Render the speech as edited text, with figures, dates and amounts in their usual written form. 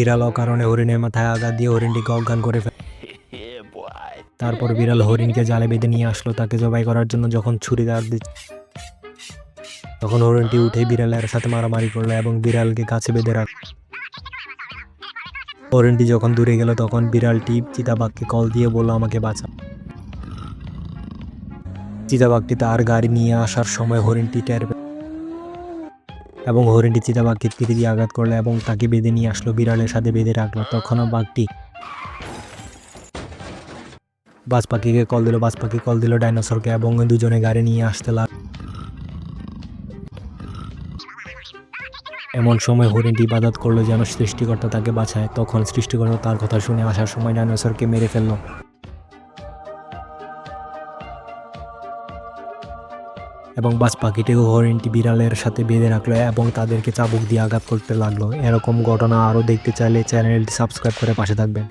বিড়াল অকারণে হরিণের মাথায় আঘাত দিয়ে হরিণটিকে অজ্ঞান করে ফেলে। তারপর বিড়াল হরিণকে জালে বেঁধে নিয়ে আসলো তাকে জবাই করার জন্য। যখন ছুরি দাঁত দিচ্ছে তখন হরিণটি উঠে বিড়ালের সাথে মারামারি করলো এবং বিড়ালকে কাছে বেঁধে রাখলো। হরিণটি যখন দূরে গেল তখন বিড়ালটি চিতাবাঘকে কল দিয়ে বলল, আমাকে বাঁচা। চিতাবাঘটি তার গাড়ি নিয়ে আসার সময় হরিণটি টের পেল এবং হরিণটি চিতাবাঘকে তীর দিয়ে আঘাত করলো এবং তাকে বেঁধে নিয়ে আসলো, বিড়ালের সাথে বেঁধে রাখলো। তখনও বাঘটি বাজ পাখিকে কল দিল। বাজ পাখি কল দিল ডাইনোসরকে এবং দুজনে গাড়ি নিয়ে আসতে লাগলো। এমন সময় হরিণটি ইবাদত করলো যেন সৃষ্টিকর্তা তাকে বাঁচায়। তখন সৃষ্টিকর্তা তার কথা শুনে আসার সময় ডাইনোসরকে মেরে ফেললো এবং বাজ পাখিটিও হরিণটি বিড়ালের সাথে বেঁধে রাখলো এবং তাদেরকে চাবুক দিয়ে আঘাত করতে লাগলো। এরকম ঘটনা আরও দেখতে চাইলে চ্যানেলটি সাবস্ক্রাইব করে পাশে থাকবেন।